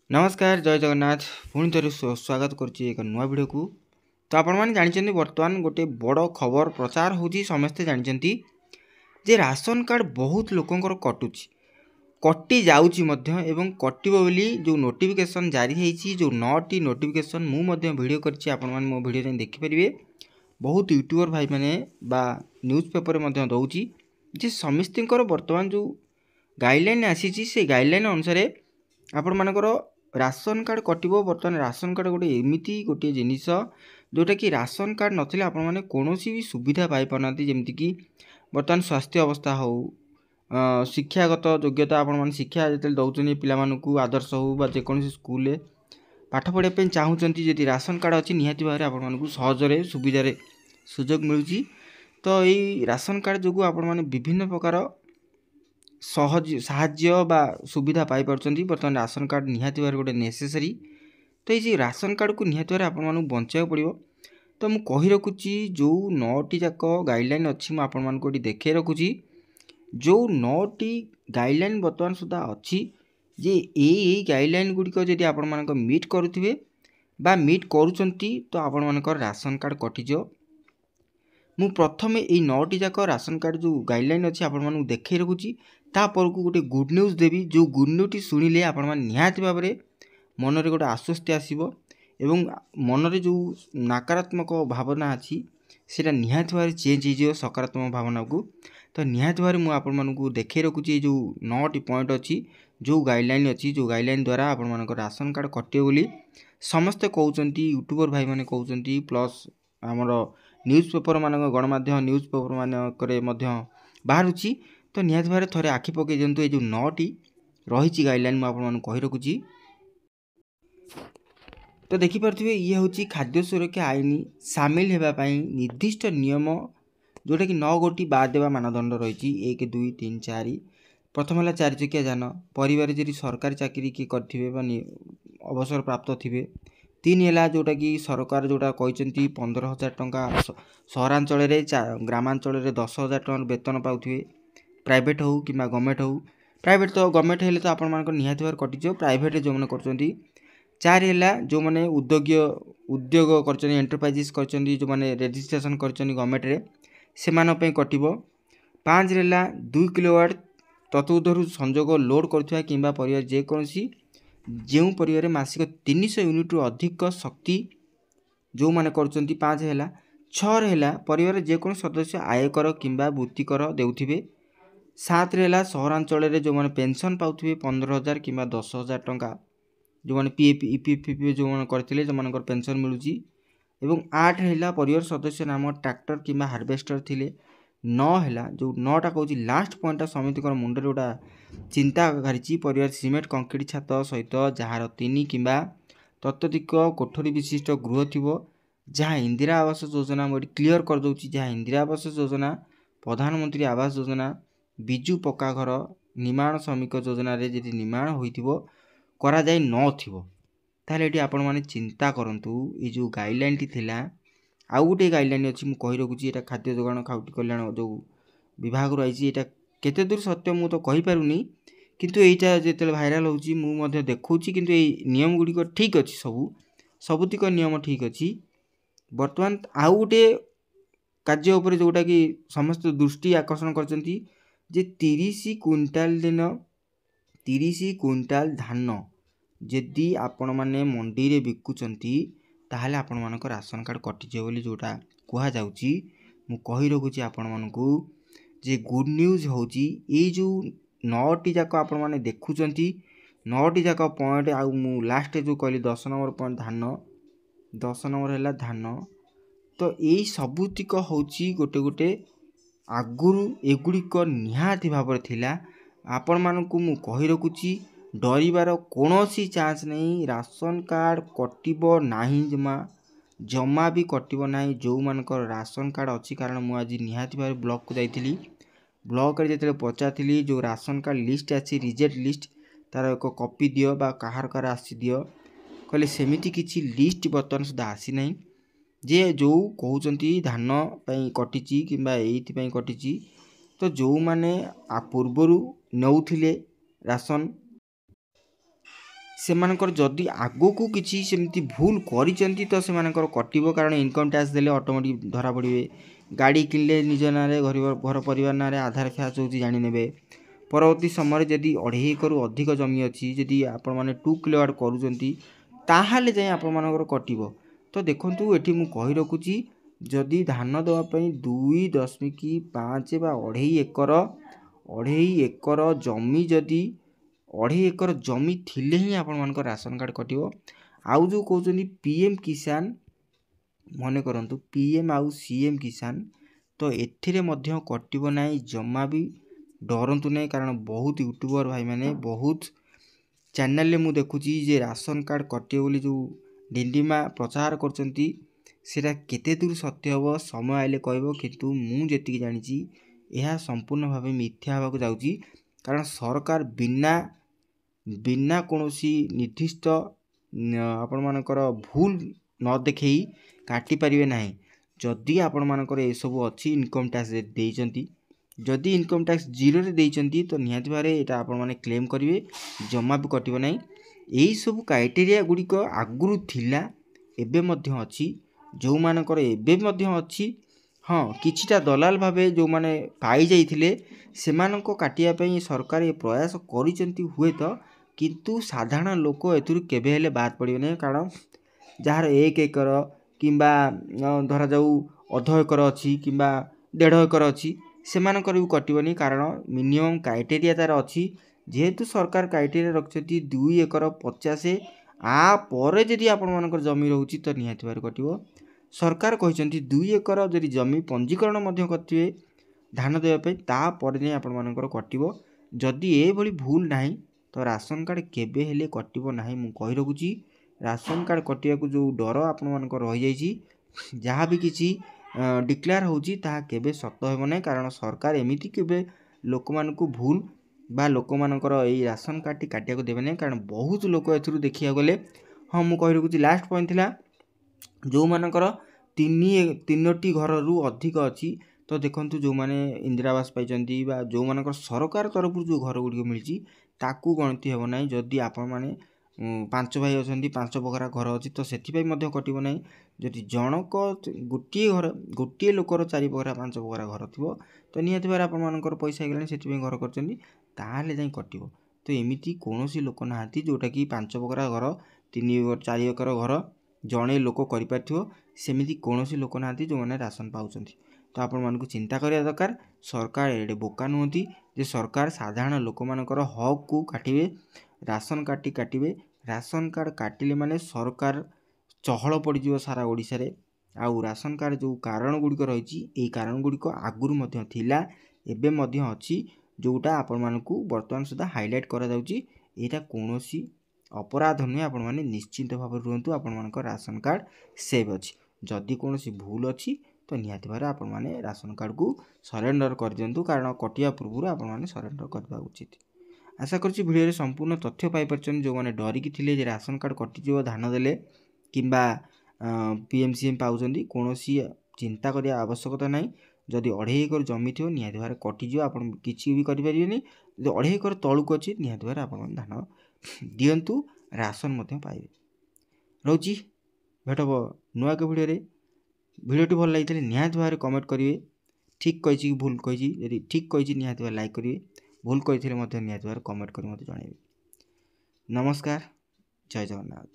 नमस्कार जय जगन्नाथ पुणी थे स्वागत करुच्ची एक नुआ वीडियो को। तो आपण मैंने जानते बर्तमान गोटे बड़ खबर प्रचार होची समस्ते जानते जे राशन कार्ड बहुत लोकंकर कटुची कटि जाउची मध्य एवं कटिबो बोली जो नोटिफिकेशन जारी होईची जो 9टी नोटिफिकेशन मु मध्य वीडियो करची आपण माने मो वीडियो जाई देखि परिबे। बहुत यूट्यूबर भाई माने बा न्यूज़ पेपर मध्य दउची जे समिस्तिंकर वर्तमान जो गाइडलाइन आसीची से गाइडलाइन अनुसार आपण मानकर राशन कार्ड कटिबो। बर्तमान राशन कार्ड गोटे एमिति गोटे जिनिस जोटा कि राशन कार्ड नथिले आपण माने कोनोसी भी सुविधा पाई पानाती जेमति कि बर्तमान स्वास्थ्य अवस्था हो शिक्षागत योग्यता आपण माने शिक्षा जेतेल दउचनी पिला मानकु आदर्श हो बा जेकोनसी स्कूल रे पाठ पढ़िया पे चाहूचंती जदि राशन कार्ड अछि निहाती भारे आपण मानकु सहजरे सुविधारे सुयोग मिलुची। तो एई राशन कार्ड जोगु आपण माने विभिन्न प्रकार सहज साहाଯ୍य बा सुविधा पाई पारछंती। बर्तमान राशन कार्ड निहाती भारे गोटे नेसेसरी। तो ये राशन कार्ड को निहाती भारे आपण मानकु बंचाइବାକୁ पड़िबो। तो मु कहि रखुची जो 9टी जाक गाइडलाइन अछि मु आपण मानकु देखै रखुची जो 9टी गाइडलाइन बर्तमान सुधा अछि जे ए गाइडलाइन गुडी को जदि आपण मानक मीट करूथिबे बा मीट करूचंती तो आपण मानक राशन कार्ड कटि जो। मु प्रथमे ए 9टी जाक राशन कार्ड जो गाइडलाइन अछि आपण मानकु देखै रखुची तापर को गोटे गुड न्यूज देवी जो गुड न्यूज शुणिले आपण मान निहाती भाबरे मनरे गोटे आश्वस्ति आसीबो एवं मनरे जो नकारात्मक भावना अछि सेटा निहाती भाबरे चेंज हो सकारात्मक भावना को। तो निहाती भाबरे मु आपण मानकु देखै रखुची जो 9टी पॉइंट अछि जो गाइडलाइन अछि जो गाइडलाइन द्वारा आपण मानक राशन कार्ड कटियो बोली समस्त कहउचंती यूट्यूबर भाई माने कहउचंती प्लस हमर न्यूज़ पेपर मानक गणमाध्यम न्यूज़ पेपर मानकरे मध्य बाहरुची। तो निहाती भाबरे थरे आखि पके जंतु ए जो 9टी रहिची गाइडलाइन मु आपण मानकु कहि रखुची। तो देखि परथिबे ये होची खाद्य सुरक्षा आईन शामिल हेबा पई निर्दिष्ट नियम जोटा कि 9 गोटी बाद देवा मानदंड रहिची 1 2 3 4। प्रथम हला 4 चकिया जान परिवार जरी सरकारी चाकरी की करथिबे बा अवसर प्राप्त थिबे। 3 हला जोटा कि सरकार जोटा कहिचंती 15000 टंका सहरांचल रे ग्रामांचल रे 10000 टंका वेतन पाउथिबे प्राइवेट हो कि गवर्नमेंट हो। प्राइवेट तो गवर्नमेंट हेले तो आपण मानक निहाती भार कटिजो प्राइवेट जो माने करचंती। 4 हला जो माने उद्योग करचंती एंटरप्राइजेस करचंती जो माने रजिस्ट्रेशन करचंती गवर्नमेंट रे से मान पे कटिबो। 5 हला 2 किलोवाट ततुधरु संजोग लोड करथुवा किंबा परिवार जे कोनसी जेउ परिवार मासिक 300 यूनिट रु अधिक शक्ति जो माने करचंती 5 हला। 6 हला परिवार जे कोन सदस्य आयकर किंबा वृत्ति कर देउथिबे। 7 हला सहरांचल रे जो माने पेंशन पाउथिबे 15000 किंबा 10000 टंका जो माने पीएफ ईपीएफ जो माने करथिले जो मानकर पेंशन मिलुची। एवं 8 हला परिवार सदस्य नाम ट्रैक्टर किंबा हार्वेस्टर थिले। 9 हला जो 9टा कहूची लास्ट पॉइंट समिति कर मुंडरे गोटा चिंता घारिची परिवार सीमेंट कंक्रीट छात सहित जहार 3 किंबा तत्वधिक कोठरी विशिष्ट गृह थिबो जहाँ इंदिरा आवास योजना मोडी क्लियर कर दउची जहाँ इंदिरा आवास योजना प्रधानमंत्री आवास योजना बिजु पक्का घर निर्माण श्रमिक योजना रे यदि निर्माण होइथिबो करा जाय नथिबो ताले एटी आपण माने चिंता करंतु ए जो गाइडलाइन टी थिला आउ गोटे गाइडलाइन अछि मु कहि रखुची एटा खाद्य जोगान खाउटी कल्याण जो विभाग रहिची एटा केते दूर सत्य मु तो कहि पारुनी किंतु एटा जेतेले भाइराल होउची मु मध्ये देखौची किंतु ए नियम गुडी को ठीक अछि सबुतिक नियम ठीक अछि। वर्तमान आउ गोटे कार्य ऊपर जोटा कि समस्त दृष्टि आकर्षण करचंती जे 30 क्विंटाल दिन 30 क्विंटाल धान जदि आपण माने मंडी रे बिकुचंती ताहाले आपण मानक राशन कार्ड कटि जे बोली जोटा कुहा जाउची मु कहि रखुची आपण मानकु जे गुड न्यूज होउची ए जो 9टी जाक आपण माने देखुचंती 9टी जाक पॉइंट आ मु लास्ट जो कहली 10 नंबर पॉइंट धान 10 नंबर हैला धान। तो एई सबुतिक होउची गोटे गोटे आगुरु एगुड़िक निहाती भाव थिला आपण मानकु मु कहि रखुची डरिबार कोनोसी चांस नहीं। राशन कार्ड कटिबो नाही जमा भी कटिबो नाही जो मानकर राशन कार्ड अछि कारण मु आज निहाती भाव ब्लॉक को जाइथिली ब्लॉक रे जेते पचाथिली जो राशन कार्ड लिस्ट अछि रिजेक्ट लिस्ट तार एक कॉपी दियो बा काहार कार आसी दियो कहले सेमिति किछि लिस्ट बर्तन सुदा आसी नाही जे जो कहउचंती धान पई कटिची किंबा एइथि पई कटिची। तो जो माने आ पूर्वरु नउथिले राशन ସେମାନଙ୍କର ଯଦି ଆଗକୁ କିଛି ସେମିତି ଭୁଲ କରିଛନ୍ତି ତ ସେମାନଙ୍କର କଟିବ, କାରଣ ଇନକମ୍ ଟ୍ୟାକ୍ସ ଦେଲେ ଅଟୋମେଟିକ୍ ଧରା ପଡ଼ିବେ। ଗାଡ଼ି କିଣିଲେ ନିଜ ନାଁରେ ଘର ପରିବାର ନାଁରେ ଆଧାର ଫ୍ୟାଚ୍ ହେଉଛି ଜାଣିନେବେ। ପରବର୍ତ୍ତୀ ସମୟରେ ଯଦି 2.5 ଏକରରୁ ଅଧିକ ଜମି ଅଛି, ଯଦି ଆପଣମାନେ 2 କିଲୋୱାଟ୍ କରୁଛନ୍ତି ତାହେଲେ ଯାଇ ଆପଣମାନଙ୍କର କଟିବ। ତ ଦେଖନ୍ତୁ ଏଠି ମୁଁ କହି ରଖୁଛି, ଯଦି ଧାନ ଦେବା ପାଇଁ 2.5 ବା 2.5 ଏକର ଜମି, ଯଦି 2.5 ଏକର ଜମି ଥିଲେ ହିଁ ଆପଣମାନଙ୍କ ରାସନ କାର୍ଡ଼ କଟିବ। ଆଉ ଯେଉଁ କହୁଛନ୍ତି PM କିଷାନ, ମନେ କରନ୍ତୁ PM ଆଉ CM କିଷାନ, ତ ଏଥିରେ ମଧ୍ୟ କଟିବ ନାହିଁ, ଜମା ବି ଡରନ୍ତୁ ନାହିଁ। କାରଣ ବହୁତ ୟୁଟ୍ୟୁବର ଭାଇମାନେ, ବହୁତ ଚ୍ୟାନେଲରେ ମୁଁ ଦେଖୁଛି ଯେ ରାସନ କାର୍ଡ଼ କଟିବ ବୋଲି ଯେଉଁ ଡିଣ୍ଡିମା ପ୍ରଚାର କରୁଛନ୍ତି, ସେଇଟା କେତେ ଦୂର ସତ୍ୟ ହେବ ସମୟ ଆଇଲେ କହିବ। କିନ୍ତୁ ମୁଁ ଯେତିକି ଜାଣିଛି ଏହା ସମ୍ପୂର୍ଣ୍ଣ ଭାବେ ମିଥ୍ୟା ହେବାକୁ ଯାଉଛି। କାରଣ ସରକାର ବିନା କୌଣସି ନିର୍ଦ୍ଦିଷ୍ଟ ଆପଣମାନଙ୍କର ଭୁଲ ନ ଦେଖେଇ କାଟିପାରିବେ ନାହିଁ। ଯଦି ଆପଣମାନଙ୍କର ଏସବୁ ଅଛି, ଇନକମ୍ ଟ୍ୟାକ୍ସ ଦେଇଛନ୍ତି, ଯଦି ଇନକମ୍ ଟ୍ୟାକ୍ସ 0ରେ ଦେଇଛନ୍ତି ତ ନିହାତି ଭାବରେ ଏଇଟା ଆପଣମାନେ କ୍ଲେମ୍ କରିବେ, ଜମା ବି କଟିବ ନାହିଁ। ଏହିସବୁ କ୍ରାଇଟେରିଆ ଗୁଡ଼ିକ ଆଗରୁ ଥିଲା, ଏବେ ମଧ୍ୟ ଅଛି। ଯେଉଁମାନଙ୍କର ଏବେ ମଧ୍ୟ ଅଛି, ହଁ କିଛିଟା ଦଲାଲ ଭାବେ ଯେଉଁମାନେ ପାଇଯାଇଥିଲେ ସେମାନଙ୍କ କାଟିବା ପାଇଁ ସରକାର ଏ ପ୍ରୟାସ କରିଛନ୍ତି ହୁଏତ, କିନ୍ତୁ ସାଧାରଣ ଲୋକ ଏଥିରୁ କେବେ ହେଲେ ବାଦ ପଡ଼ିବେ ନାହିଁ। କାରଣ ଯାହାର 1 ଏକର କିମ୍ବା ଧରାଯାଉ 1/2 ଏକର ଅଛି କିମ୍ବା 1.5 ଏକର ଅଛି, ସେମାନଙ୍କର ବି କଟିବନି। କାରଣ ମିନିମମ୍ କ୍ରାଇଟେରିଆ ତା'ର ଅଛି। ଯେହେତୁ ସରକାର କ୍ରାଇଟେରିଆ ରଖିଛନ୍ତି 2 ଏକର 50, ଆ ପରେ ଯଦି ଆପଣମାନଙ୍କର ଜମି ରହୁଛି ତ ନିହାତି ଭାବରେ କଟିବ। ସରକାର କହିଛନ୍ତି 2 ଏକର ଯଦି ଜମି ପଞ୍ଜୀକରଣ ମଧ୍ୟ କରିଥିବେ ଧାନ ଦେବା ପାଇଁ, ତାପରେ ଯାଇ ଆପଣମାନଙ୍କର କଟିବ। ଯଦି ଏଭଳି ଭୁଲ ନାହିଁ ତ ରାସନ କାର୍ଡ଼ କେବେ ହେଲେ କଟିବ ନାହିଁ। ମୁଁ କହି ରଖୁଛି, ରାସନ କାର୍ଡ଼ କଟିବାକୁ ଯେଉଁ ଡର ଆପଣମାନଙ୍କର ରହିଯାଇଛି, ଯାହା ବି କିଛି ଡିକ୍ଲେୟାର ହେଉଛି ତାହା କେବେ ସତ ହେବ ନାହିଁ। କାରଣ ସରକାର ଏମିତି କେବେ ଲୋକମାନଙ୍କୁ ଭୁଲ ବା ଲୋକମାନଙ୍କର ଏଇ ରାସନ କାର୍ଡ଼ଟି କାଟିବାକୁ ଦେବେ ନାହିଁ। କାରଣ ବହୁତ ଲୋକ ଏଥିରୁ ଦେଖିବାକୁ ଗଲେ, ହଁ ମୁଁ କହି ରଖୁଛି, ଲାଷ୍ଟ ପଏଣ୍ଟ ଥିଲା ଯେଉଁମାନଙ୍କର 3ଟି ଘରରୁ ଅଧିକ ଅଛି, ତ ଦେଖନ୍ତୁ ଯେଉଁମାନେ ଇନ୍ଦିରା ଆବାସ ପାଇଛନ୍ତି ବା ଯେଉଁମାନଙ୍କର ସରକାର ତରଫରୁ ଯେଉଁ ଘର ଗୁଡ଼ିକ ମିଳିଛି ତାକୁ ଗଣତି ହେବ ନାହିଁ। ଯଦି ଆପଣମାନେ 5 ଭାଇ ଅଛନ୍ତି, 5 ବଖରା ଘର ଅଛି, ତ ସେଥିପାଇଁ ମଧ୍ୟ କଟିବ ନାହିଁ। ଯଦି ଜଣକ ଗୋଟିଏ ଲୋକର 4 ବଖରା 5 ବଖରା ଘର ଥିବ, ତ ନିହାତି ଭାବରେ ଆପଣମାନଙ୍କର ପଇସା ହେଇଗଲାଣି ସେଥିପାଇଁ ଘର କରିଛନ୍ତି, ତାହେଲେ ଯାଇ କଟିବ। ତ ଏମିତି କୌଣସି ଲୋକ ନାହାନ୍ତି ଯେଉଁଟାକି 5 ବଖରା ଘର 4 ଏକର ଘର ଜଣେ ଲୋକ କରିପାରିଥିବ। ସେମିତି କୌଣସି ଲୋକ ନାହାନ୍ତି ଯେଉଁମାନେ ରାସନ ପାଉଛନ୍ତି। ତ ଆପଣମାନଙ୍କୁ ଚିନ୍ତା କରିବା ଦରକାର। ସରକାର ଏଡ଼େ ବୋକା ନୁହନ୍ତି ଯେ ସରକାର ସାଧାରଣ ଲୋକମାନଙ୍କର ହକ୍କୁ କାଟିବେ, ରାସନ କାର୍ଡ଼ଟି କାଟିବେ। ରାସନ କାର୍ଡ଼ କାଟିଲେ ମାନେ ସରକାର ଚହଳ ପଡ଼ିଯିବ ସାରା ଓଡ଼ିଶାରେ। ଆଉ ରାସନ କାର୍ଡ଼ ଯେଉଁ କାରଣ ଗୁଡ଼ିକ ରହିଛି, ଏଇ କାରଣ ଗୁଡ଼ିକ ଆଗରୁ ମଧ୍ୟ ଥିଲା, ଏବେ ମଧ୍ୟ ଅଛି, ଯେଉଁଟା ଆପଣମାନଙ୍କୁ ବର୍ତ୍ତମାନ ସୁଦ୍ଧା ହାଇଲାଇଟ୍ କରାଯାଉଛି। ଏଇଟା କୌଣସି ଅପରାଧ ନୁହେଁ। ଆପଣମାନେ ନିଶ୍ଚିନ୍ତ ଭାବରେ ରୁହନ୍ତୁ, ଆପଣମାନଙ୍କ ରାସନ କାର୍ଡ଼ ସେଭ୍ ଅଛି। ଯଦି କୌଣସି ଭୁଲ ଅଛି ତ ନିହାତି ଭାବରେ ଆପଣମାନେ ରାସନ କାର୍ଡ଼କୁ ସରେଣ୍ଡର କରିଦିଅନ୍ତୁ। କାରଣ କଟିବା ପୂର୍ବରୁ ଆପଣମାନେ ସରେଣ୍ଡର କରିବା ଉଚିତ। ଆଶା କରୁଛି ଭିଡ଼ିଓରେ ସମ୍ପୂର୍ଣ୍ଣ ତଥ୍ୟ ପାଇପାରିଛନ୍ତି। ଯେଉଁମାନେ ଡରିକି ଥିଲେ ଯେ ରାସନ କାର୍ଡ଼ କଟିଯିବ ଧାନ ଦେଲେ କିମ୍ବା PMCM ପାଉଛନ୍ତି, କୌଣସି ଚିନ୍ତା କରିବା ଆବଶ୍ୟକତା ନାହିଁ। ଯଦି 2.5 ଏକର ଜମି ଥିବ ନିହାତି ଭାବରେ କଟିଯିବ, ଆପଣ କିଛି ବି କରିପାରିବେନି। ଯଦି 2.5 ଏକର ତଳକୁ ଅଛି ନିହାତି ଭାବରେ ଆପଣମାନେ ଧାନ ଦିଅନ୍ତୁ, ରାସନ ମଧ୍ୟ ପାଇବେ। ରହୁଛି, ଭେଟ ହେବ ନୂଆ ଏକ ଭିଡ଼ିଓରେ। ଭିଡ଼ିଓଟି ଭଲ ଲାଗିଥିଲେ ନିହାତି ଭାବରେ କମେଣ୍ଟ କରିବେ। ଠିକ୍ କହିଛି କି ଭୁଲ କହିଛି, ଯଦି ଠିକ୍ କହିଛି ନିହାତି ଭାବରେ ଲାଇକ୍ କରିବେ, ଭୁଲ କହିଥିଲେ ମଧ୍ୟ ନିହାତି ଭାବରେ କମେଣ୍ଟ କରି ମୋତେ ଜଣାଇବେ। ନମସ୍କାର, ଜୟ ଜଗନ୍ନାଥ।